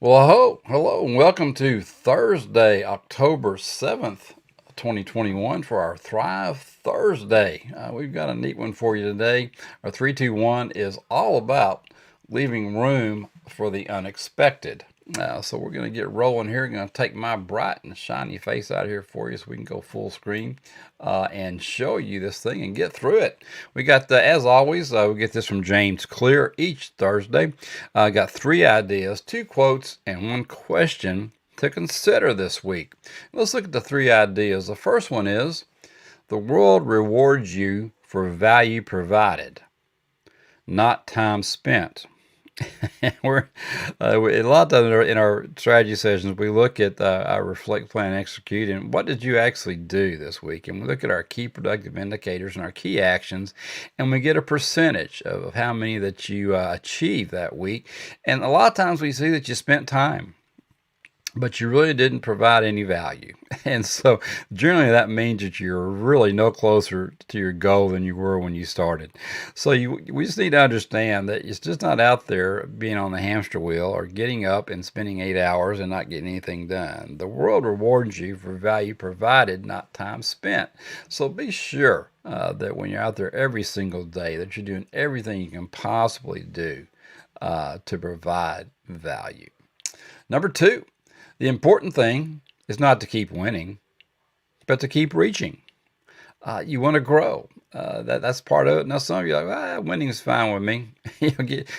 Well, hello, and welcome to Thursday, October 7th, 2021 for our Thrive Thursday. We've got a neat one for you today. Our 321 is all about leaving room for the unexpected. So we're going to get rolling here. I'm going to take my bright and shiny face out here for you so we can go full screen and show you this thing and get through it. We got, as always, we get this from James Clear each Thursday. Got three ideas, two quotes, and one question to consider this week. Let's look at the three ideas. The first one is the world rewards you for value provided, not time spent. we're a lot of times in our strategy sessions we look at our reflect, plan, execute, and what did you actually do this week, and we look at our key productive indicators and our key actions, and we get a percentage of how many that you achieve that week. And a lot of times we see that you spent time, but you really didn't provide any value. And so generally that means that you're really no closer to your goal than you were when you started. So we just need to understand that it's just not out there being on the hamster wheel or getting up and spending 8 hours and not getting anything done. The world rewards you for value provided, not time spent. So be sure that when you're out there every single day that you're doing everything you can possibly do to provide value. Number two, the important thing is not to keep winning, but to keep reaching. You want to grow. That's part of it. Now, some of you are like, winning is fine with me.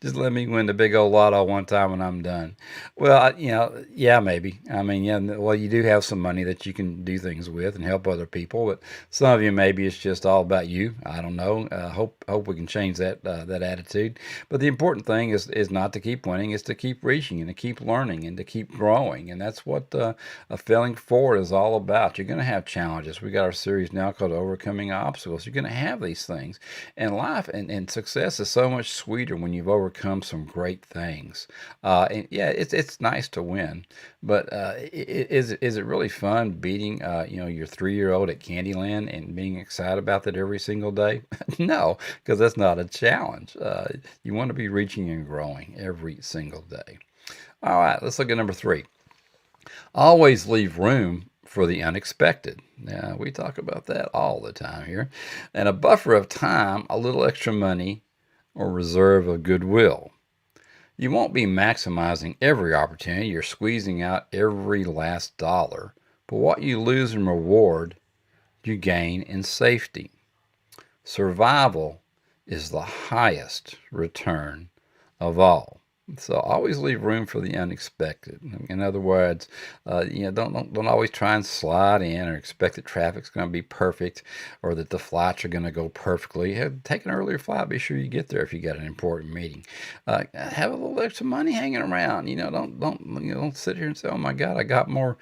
Just let me win the big old lotto one time and I'm done. Well, yeah, maybe. I mean, yeah, well, you do have some money that you can do things with and help other people, but some of you maybe it's just all about you. I don't know. Hope we can change that attitude. But the important thing is not to keep winning. It's to keep reaching and to keep learning and to keep growing. And that's what a failing forward is all about. You're going to have challenges. We got our series now called Overcoming Obstacles. You're going to have these things, and life and success is so much sweeter when you've overcome some great things. And yeah, it's nice to win, but is it really fun beating your 3-year-old at Candyland and being excited about that every single day? No, because that's not a challenge. You want to be reaching and growing every single day. All right, let's look at number three. Always leave room for the unexpected. Now, we talk about that all the time here. And a buffer of time, a little extra money, or reserve of goodwill. You won't be maximizing every opportunity. You're squeezing out every last dollar. But what you lose in reward, you gain in safety. Survival is the highest return of all. So always leave room for the unexpected. In other words, don't always try and slide in or expect that traffic's going to be perfect or that the flights are going to go perfectly. Take an earlier flight. Be sure you get there if you got an important meeting. Have a little extra money hanging around. Don't sit here and say, "Oh my God, I got more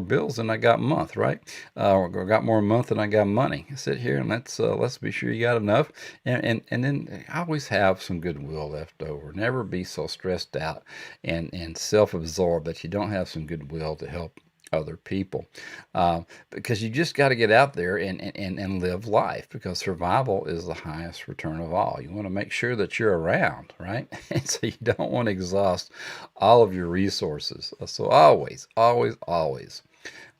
bills than I got month." Right? Or got more month than I got money. Sit here and let's be sure you got enough, and then always have some goodwill left over. Never be so stressed out and self-absorbed that you don't have some goodwill to help other people, because you just got to get out there and live life, because survival is the highest return of all. You want to make sure that you're around, right? And so you don't want to exhaust all of your resources. So always, always, always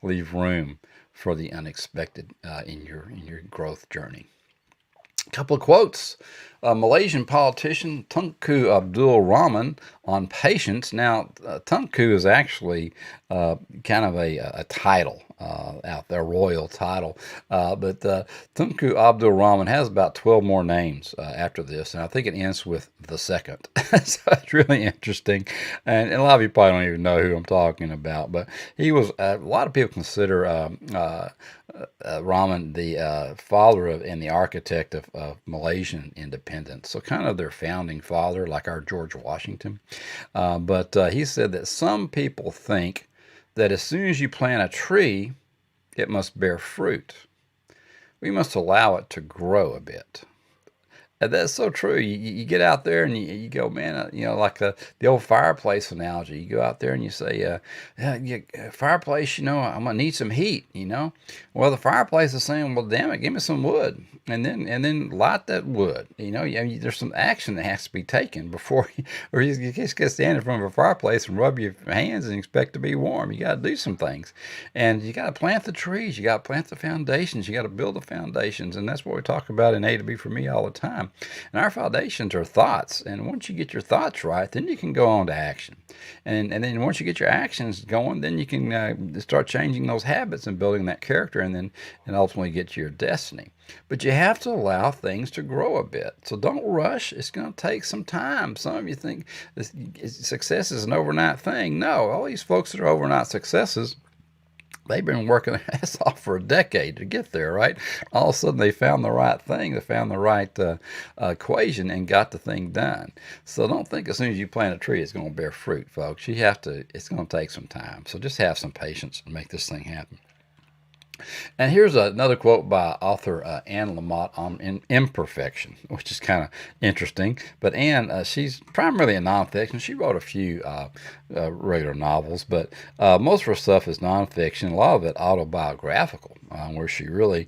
leave room for the unexpected in your growth journey. Couple of quotes. Malaysian politician Tunku Abdul Rahman on patience. Now, Tunku is actually kind of a title out there, royal title. But Tunku Abdul Rahman has about 12 more names after this, and I think it ends with the second. So it's really interesting. And a lot of you probably don't even know who I'm talking about, but he was, a lot of people consider Rahman the father of and the architect of Malaysian independence. So kind of their founding father, like our George Washington. But he said that some people think that as soon as you plant a tree, it must bear fruit. We must allow it to grow a bit. That's so true. You get out there and you go, man, like the old fireplace analogy. You go out there and you say, fireplace, I'm going to need some heat. Well, the fireplace is saying, well, damn it, give me some wood. And then light that wood. There's some action that has to be taken before, or you just get stand in front of a fireplace and rub your hands and expect to be warm. You got to do some things, and you got to plant the trees. You got to plant the foundations. You got to build the foundations, and that's what we talk about in A to B for me all the time. And our foundations are thoughts, and once you get your thoughts right, then you can go on to action, and then once you get your actions going, then you can start changing those habits and building that character, and ultimately get to your destiny. But you have to allow things to grow a bit. So don't rush. It's going to take some time. Some of you think success is an overnight thing. No, all these folks that are overnight successes, they've been working their ass off for a decade to get there, right? All of a sudden, they found the right thing. They found the right equation and got the thing done. So don't think as soon as you plant a tree, it's going to bear fruit, folks. It's going to take some time. So just have some patience and make this thing happen. And here's another quote by author Anne Lamott on Imperfection, which is kind of interesting. But Anne, she's primarily a nonfiction. She wrote a few regular novels, but most of her stuff is nonfiction, a lot of it autobiographical, where she really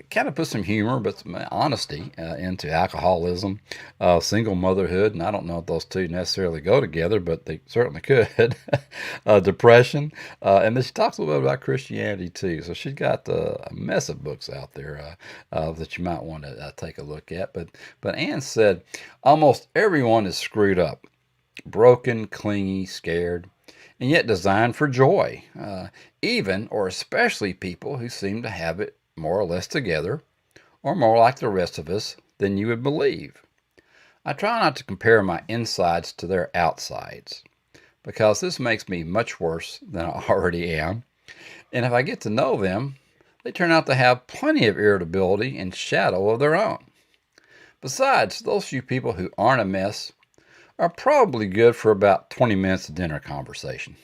kind of put some humor but some honesty into alcoholism, single motherhood, and I don't know if those two necessarily go together, but they certainly could. Depression, and then she talks a little bit about Christianity too. So she's got a mess of books out there that you might want to take a look at. But Anne said, almost everyone is screwed up, broken, clingy, scared, and yet designed for joy. Even or especially people who seem to have it more or less together, or more like the rest of us than you would believe. I try not to compare my insides to their outsides, because this makes me much worse than I already am. And if I get to know them, they turn out to have plenty of irritability and shadow of their own. Besides, those few people who aren't a mess are probably good for about 20 minutes of dinner conversation.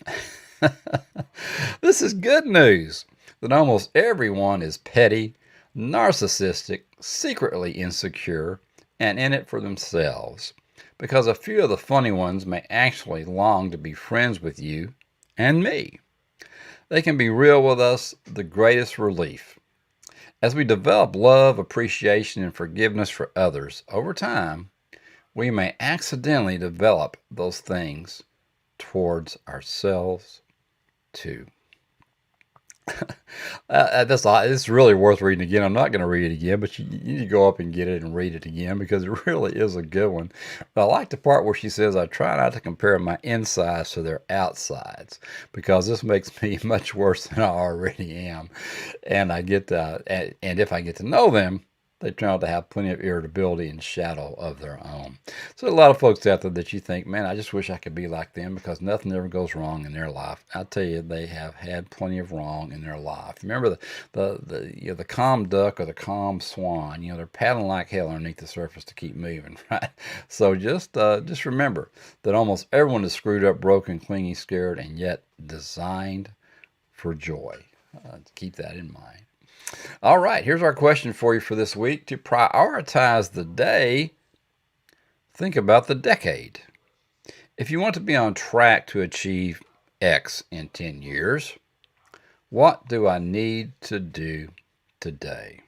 This is good news that almost everyone is petty, narcissistic, secretly insecure, and in it for themselves, because a few of the funny ones may actually long to be friends with you and me. They can be real with us, the greatest relief. As we develop love, appreciation, and forgiveness for others over time, we may accidentally develop those things towards ourselves too. It's really worth reading again. I'm not going to read it again, but you need to go up and get it and read it again, because it really is a good one. But I like the part where she says, I try not to compare my insides to their outsides, because this makes me much worse than I already am. And and if I get to know them, they turn out to have plenty of irritability and shadow of their own. So a lot of folks out there that you think, man, I just wish I could be like them, because nothing ever goes wrong in their life. I tell you, they have had plenty of wrong in their life. Remember the calm duck or the calm swan. They're paddling like hell underneath the surface to keep moving, right? So just remember that almost everyone is screwed up, broken, clingy, scared, and yet designed for joy. Keep that in mind. All right, here's our question for you for this week. To prioritize the day, think about the decade. If you want to be on track to achieve X in 10 years, what do I need to do today?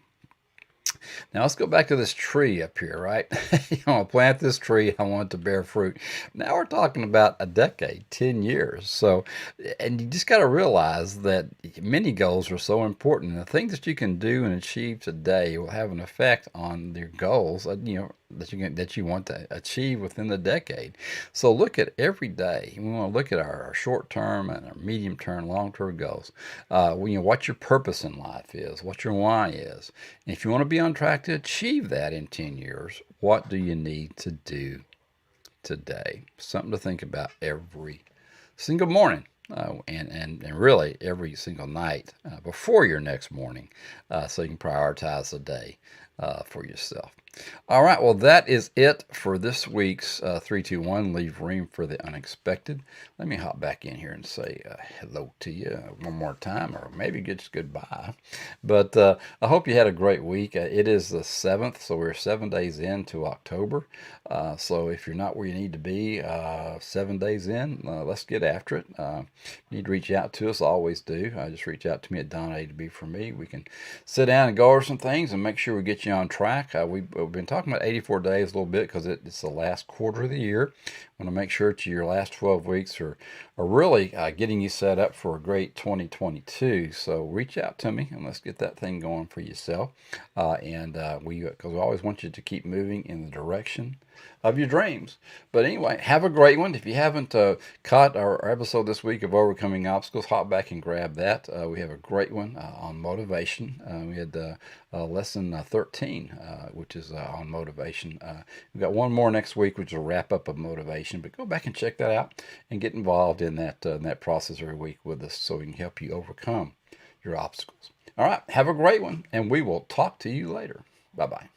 Now let's go back to this tree up here, right? I plant this tree. I want it to bear fruit. Now we're talking about a decade, 10 years. So, and you just got to realize that many goals are so important. And the things that you can do and achieve today will have an effect on your goals, that you want to achieve within the decade. So look at every day. We want to look at our short-term and our medium-term, long-term goals. What your purpose in life is, what your why is. And if you want to be on track to achieve that in 10 years, what do you need to do today? Something to think about every single morning. And really every single night before your next morning, so you can prioritize the day for yourself. All right, well, that is it for this week's 321 Leave Room for the Unexpected. Let me hop back in here and say hello to you one more time, or maybe just goodbye. But I hope you had a great week. It is the 7th, so we're 7 days into October. So if you're not where you need to be 7 days in, let's get after it. You need to reach out to us, always do. Just reach out to me at Don A to be for me. We can sit down and go over some things and make sure we get you on track. We've been talking about 84 days a little bit because it's the last quarter of the year. I want to make sure that your last 12 weeks are really getting you set up for a great 2022. So reach out to me and let's get that thing going for yourself. Because we always want you to keep moving in the direction of your dreams. But anyway, have a great one. If you haven't caught our episode this week of Overcoming Obstacles, hop back and grab that. We have a great one on motivation. We had lesson 13, which is on motivation. We've got one more next week, which is a wrap up of motivation. But go back and check that out and get involved in that process every week with us so we can help you overcome your obstacles. All right, have a great one, and we will talk to you later. Bye-bye.